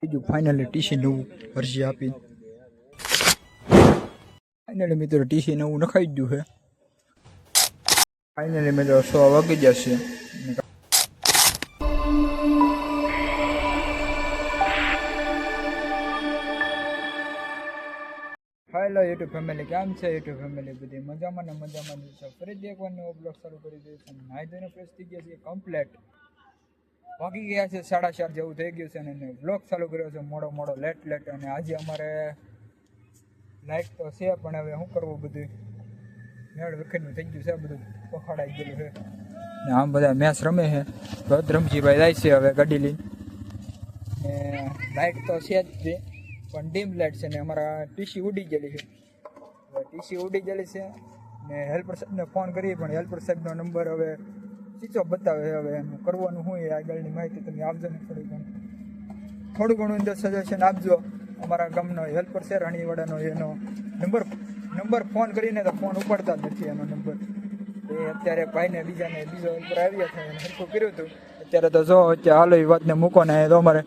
બીજું finally TC નવું અરજી આપી. ફાઇનલી મિત્રો ટીસી નવું નખાઈ ગયું છે. ફાઇનલી મિત્રો 100 વાગી જશે. હેલો યુટ્યુબ ફેમિલી, કેમ છે યુટ્યુબ ફેમિલી? બધી મજામાં ને મજામાં છે. ફરીથી એકવાર નવો બ્લોગ શરૂ કરી દઈએ છીએ. નાઈ ધોઈને ફ્રેશ થઈ ગયા છે કમ્પ્લેટ. વાગી ગયા છે 4:30 જેવું થઈ ગયું છે અને બ્લોગ ચાલુ કર્યો છે મોડો લેટ. અને આજે અમારે લાઈટ તો છે પણ હવે શું કરવું, બધું મેળ વખતનું થઈ ગયું છે, બધું પખાડાઈ ગયેલું છે ને આમ બધા મેચ રમે છે. રમજીભાઈ જાય છે હવે ગાડી લઈને ને લાઈટ તો છે જ પણ ડીમ લાઈટ છે ને અમારા ટીસી ઉડી ગયેલી છે. ને હેલ્પર સાહેબને ફોન કરીએ પણ હેલ્પર સાહેબનો નંબર હવે સ્વિચ ઓફ બતાવે છે. હવે એનું કરવાનું શું એ આગળની માહિતી તમે આપજો ને થોડું ઘણું અંદર સજેશન આપજો. અમારા ગામનો હેલ્પર છે રાણીવાડાનો, એનો નંબર ફોન કરીને તો ફોન ઉપાડતા જ નથી. એનો નંબર એ અત્યારે ભાઈને બીજો હેલ્પર આવ્યા છે એને હરખું કર્યું હતું. અત્યારે તો જો અત્યારે હાલો એ વાતને મૂકો ને તો અમારે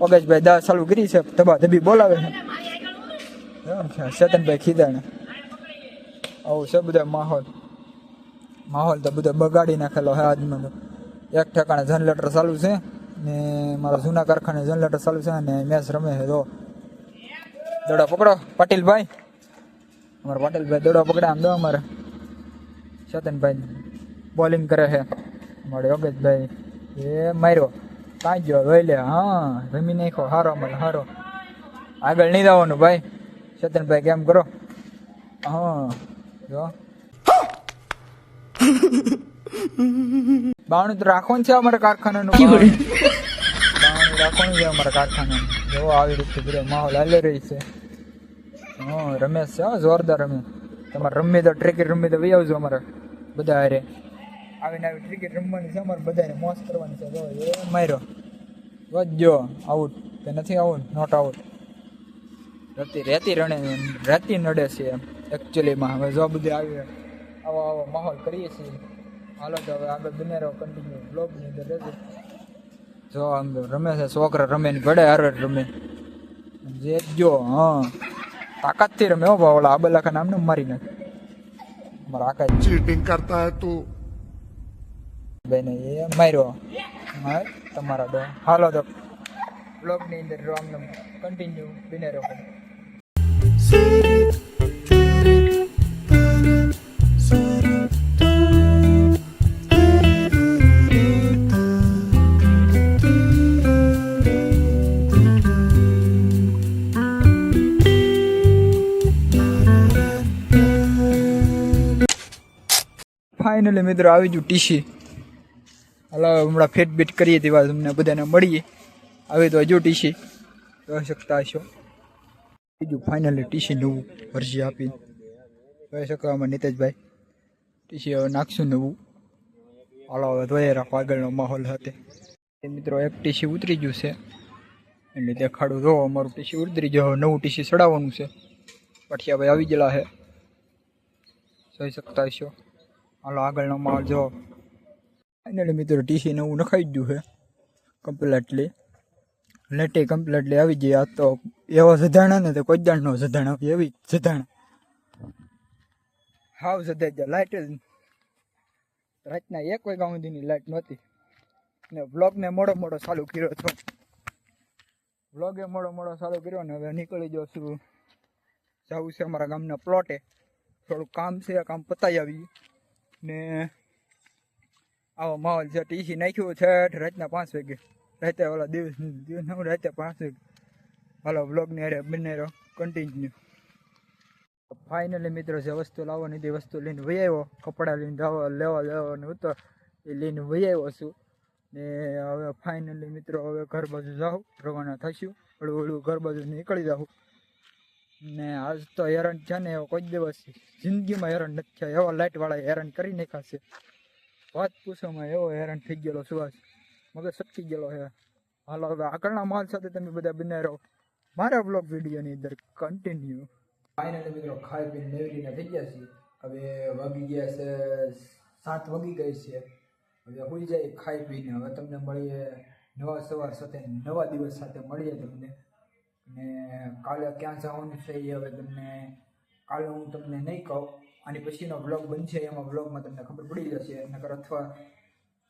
પગજભાઈ દાળ ચાલુ કરી છે, ધબી બોલાવે છે. ચેતનભાઈ ખીદાણે આવું છે બધા માહોલ તો બધો બગાડી નાખેલો છે આજમાં. તો એક ઠેકાણે જનરેટર ચાલુ છે ને મારા જૂના કારખાને જનરેટર ચાલુ છે અને મેચ રમે છે. તો દડો પકડો પાટીલભાઈ, અમારા પાટીલભાઈ દડો પકડે. આમ દો અમારે ચેતનભાઈ બોલિંગ કરે છે. અમારે યોગેશભાઈ એ માર્યો કાંઈ ગયો જોઈ લે. હા રમી નાખો, હારો મળે હારો. આગળ નહીં જવાનું ભાઈ. ચેતનભાઈ કેમ કરો? હા જો બાવણું તો રાખવાનું છે અમારા કારખાનાનું. બાવણું રાખવાનું છે અમારા કારખાનાનું. જો આવી રીતે બધો માહોલ હાલી રહી છે. હા રમેશ છે, જોરદાર રમે. તમારે રમી તો ક્રિકેટ રમી તો વહી આવજો અમારે બધા હારે. આવીને આવી ક્રિકેટ રમવાની છે અમારે બધાને, મોજ કરવાની છે. જો એ માર્યો વધજો આઉટ કે નથી આઉટ, નોટ આઉટ. રેતી નડે છે એમ એકચ્યુઅલીમાં. હવે જો બધે આવી આવો માહોલ કરીએ છીએ. હાલો તો હવે આગળ બને રહો કન્ટિન્યુ બ્લોગની અંદર રહેજો. જો આમ રમે છે છોકરા, રમે ને ઘડે હારે રમે જે જો. હા તાકાતથી રમે હો ભાવ. ઓલા આબલાખા નામને મારી નાખે મારા આકાશ. ચીટિંગ કરતા હે તું. બેને એ માર્યો તમારા ડો. હાલો તો બ્લોગની અંદર આમને કન્ટિન્યુ બને રહો. ફાઇનલી મિત્રો આવી ગયું ટીસી. હાલો હમણાં ફેટ બેટ કરીએ તેવા તમને બધાને મળીએ. આવી તો હજુ ટીસી જોઈ શકતા હશો. બીજું ફાઇનલી ટીસી નવું અરજી આપી જોઈ શકો આમાં નીતેશભાઈ. ટીસી હવે નાખશું નવું. હાલો હવે ધોઈ રાખો આગળનો માહોલ સાથે. મિત્રો એક ટીસી ઉતરી ગયું છે એટલે દેખાડું. જો અમારું ટીસી ઉતરી ગયું, નવું ટીસી ચડાવવાનું છે. પઠિયાભાઈ આવી ગયેલા છે જોઈ શકતા હશો. હાલો આગળનો માહોલ જો. ફાઇનલી મિત્રો ટીસી નવું નખાઈ ગયું છે કમ્પ્લેટલી. લેટે કમ્પ્લેટલી આવી ગઈ. આ તો એવો જધાણા ને તો કોઈ દાણ નો જધાણા એવી જધાણા હાવ જધાઈ જાય. લાઇટ જ રાતના 1 વાગ્યા સુધીની લાઇટ નહોતી ને વ્લોગને મોડો ચાલુ કર્યો હતો. વ્લોગે મોડો ચાલુ કર્યો ને હવે નીકળી જાઉં છું. જવું છે અમારા ગામના પ્લોટે, થોડુંક કામ છે, કામ પતાવી આવી ને આવો માહોલ છે. ટીસી નાખ્યું છે રાતના 5 વાગે. રાતે ઓલા દિવસ રાતે 5 વાગે. હાલો બ્લોગની અરે બને રહો કન્ટિન્યુ. ફાઇનલી મિત્રો જે વસ્તુ લાવવાની તે વસ્તુ લઈને વહી આવ્યો. કપડાં લઈને લેવા જવાનું હતો એ લઈને વહી આવ્યો છું ને હવે ફાઇનલી મિત્રો હવે ઘર બાજુ જાઉં, રવાના થઈશું. હળવું ઘર બાજુ નીકળી જાઉં ને આજ તો હેરાન છે ને એવો કોઈ દિવસ જિંદગીમાં હેરાન નથી થયા. એવા લાઇટવાળા હેરાન કરી નાખ્યા છે, વાત પૂછોમાં. એવો હેરાન થઈ ગયેલો સુવાસ, મગજ સટકી ગયેલો છે. હાલો હવે આગળના માલ સાથે તમે બધા બને રહો મારા બ્લોગ વિડીયોની અંદર કન્ટિન્યુ. ફાઇનલી મિત્રો ખાઈ પીને નેવરીને થઈ ગયા છીએ. હવે વાગી ગયા છે 7 વાગી ગઈ છે હવે હોઈ જાય ખાઈ પીને. હવે તમને મળીએ નવા સવાર સાથે, નવા દિવસ સાથે મળીએ તમને. ને કાલે ક્યાં જવાનું છે એ હવે તમને કાલે હું તમને નહીં કહું. આની પછીનો વ્લોગ બનશે એમાં વ્લોગમાં તમને ખબર પડી જશે. નકર અથવા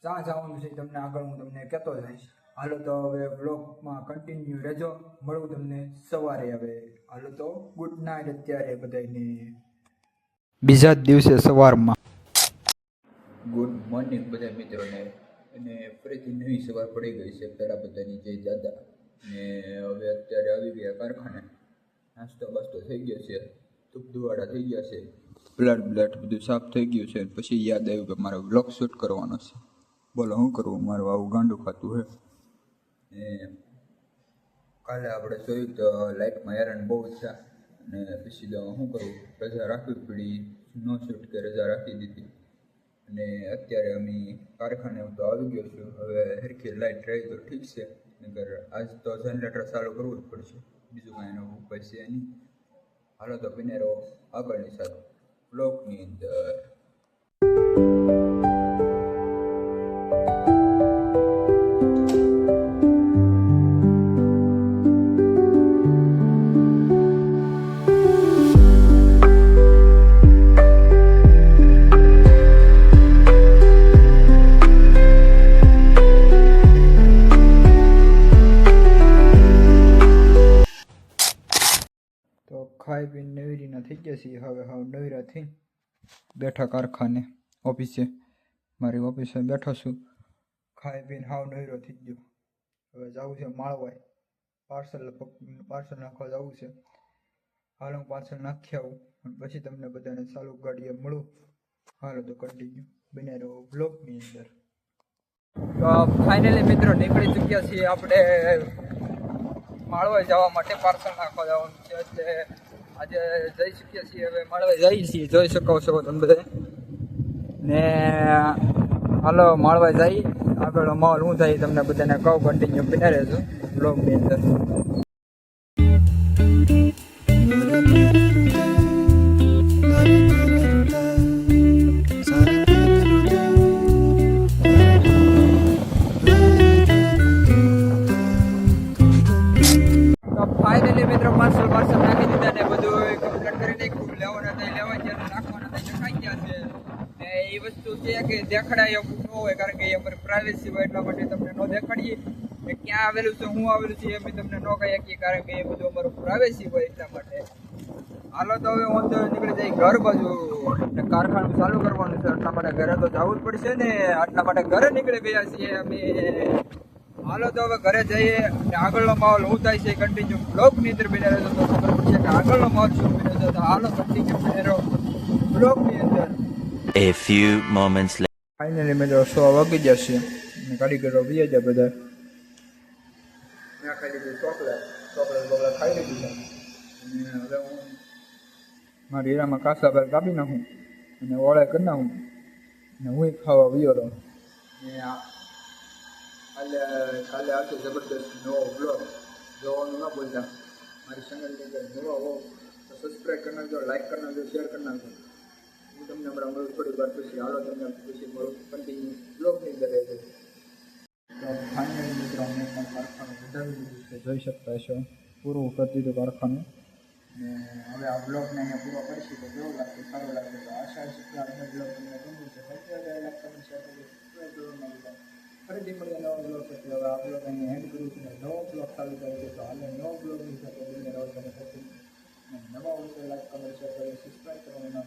જ્યાં જવાનું છે તમને આગળ હું તમને કહેતો જઈશ. હાલો તો હવે વ્લોગમાં કન્ટિન્યુ રહેજો. મળું તમને સવારે. હવે હાલો તો ગુડ નાઇટ અત્યારે બધાને. બીજા જ દિવસે સવારમાં ગુડ મોર્નિંગ બધા મિત્રોને. અને ફરીથી નવી સવાર પડી ગઈ છે. પહેલાં બધાની જય દાદા. ને હવે અત્યારે આવી ગયા કારખાને. નાસ્તો બાસ્તો થઈ ગયો છે, ધૂપ ધુવાડા થઈ ગયા છે, બ્લડ બધું સાફ થઈ ગયું છે. પછી યાદ આવ્યું કે મારે વ્લોગ શૂટ કરવાનો છે. બોલો શું કરવું, મારું આવું ગાંડું ખાતું છે. ને કાલે આપણે જોયું તો લાઇટમાં હેરાન બહુ છે. અને પછી તો શું કરવું, રજા રાખવી પડી. નો શૂટ કે રજા રાખી દીધી. અને અત્યારે અમે કારખાને હું તો આવી ગયો છું. હવે હરખી લાઇટ રહી તો ઠીક છે, નકર આજ તો જનરેટર ચાલુ કરવું જ પડશે. બીજું કાંઈ એનો ઉપાય છે નહીં. હાલો તો બને રહો આગળની સાથે બ્લોગની અંદર. ખાઈ પીને નવીરીના થઈ ગયા છીએ. હવે નવીરા થઈ બેઠા કારખાને ઓફિસે. મારી ઓફિસે બેઠો છું. ખાઈ પીને નવીરો થઈ ગયો. હવે જવું છે માળવાય. પાર્સલ નાખવા જવું છે. હાલ હું પાર્સલ નાખી આવું અને પછી તમને બધાને ચાલુ ગાડીએ મળું. હાલો તો કન્ટિન્યુ બને રહો બ્લોગની અંદર. તો ફાઇનલી મિત્રો નીકળી ચૂક્યા છીએ આપણે માળવાય જવા માટે. પાર્સલ નાખવા જવાનું છે એટલે આજે જઈ શકીએ છીએ. હવે માળવાય જઈએ છીએ, જોઈ શકો છો તમે બધા. ને હાલો માળવાય જઈ. આગળ માહોલ શું થાય તમને બધાને કહું. કન્ટિન્યુ બન્યા રહેજો બ્લોગની અંદર. ફાઇનલી મિત્રો પાર્સલ નાખી દીધા ને બધું કમ્પ્લીટ કરી નાખ્યું. લેવાના થાય લેવા ગયા, નાખવાના થાય ખાઈ ગયા છે. ને એ વસ્તુ છે કે દેખાડાય એવું ન હોય, કારણ કે એ અમારી પ્રાઇવેસી હોય. એટલા માટે તમને ન દેખાડીએ કે ક્યાં આવેલું છે, શું આવેલું છે, એ તમને ન કહી શકીએ, કારણ કે એ બધું અમારું પ્રાઇવેસી હોય. એટલા માટે હાલો તો હવે હું તો નીકળી જાય ઘર બાજુ. કારખાનું ચાલુ કરવાનું છે એટલા માટે ઘરે તો જવું જ પડશે ને. આટલા માટે ઘરે નીકળી ગયા છીએ અમે. હાલો તો હવે ઘરે જઈએ અને આગળનો માહોલ શું થાય છે કન્ટિન્યુ બ્લોગની અંદર બને રહેજો તો ખબર પડશે કે આગળનો માહોલ શું બને છે. તો હાલો કન્ટિન્યુ બને રહો બ્લોગની અંદર. A few moments later. Finally મેં 100 વાગી જશે અને કારીગરો બીજા જાય બધા. મેં ખાઈ લીધું ચોકલેટ ખાઈ લીધું છે. અને હવે હું મારી હીરામાં કાસા પર કાપી નાખું અને ઓળે કરી નાખું અને હું ખાવા વિયો રહું. ને કાલે આવશે જબરદસ્ત નવો બ્લોગ. જોવાનું ના ભૂલતા. મારી ચેનલની અંદર નવા હો તો સબસ્ક્રાઈબ કરી નાખજો, લાઈક કરી નાખજો, શેર કરી નાખજો. હું તમને હમણાં મળું થોડી વાર પછી. હાલો તમને પછી મળું કન્ટિન્યુ બ્લોગની અંદર રહેજો. તો ફાઇનલી મિત્રો અમે પણ કારખાનું વધારી દીધું છે, જોઈ શકતા હશો. પૂરું કરી દીધું કારખાનું. ને હવે આ બ્લોગને અહીંયા પૂરો કરીશું તો કેવું લાગશે, સારું લાગશે. તો આશા છે કે આજનો બ્લોગ તમને ગમ્યું છે. લાઈક કમેન્ટ શેર કરી ફરીથી મળીએ નવો બ્લોગ પછી. હવે આ બ્લોગ અહીંયા હેન્ડ કર્યું છે ને નવો બ્લોગ ચાલુ કર્યો છે. તો હાલે નવો બ્લોગની સાથે બને રહો તમે પછી. નવા વિશે લાઈક કમેન્ટ શેર કરી સબસ્ક્રાઈબ કરવાનું નામ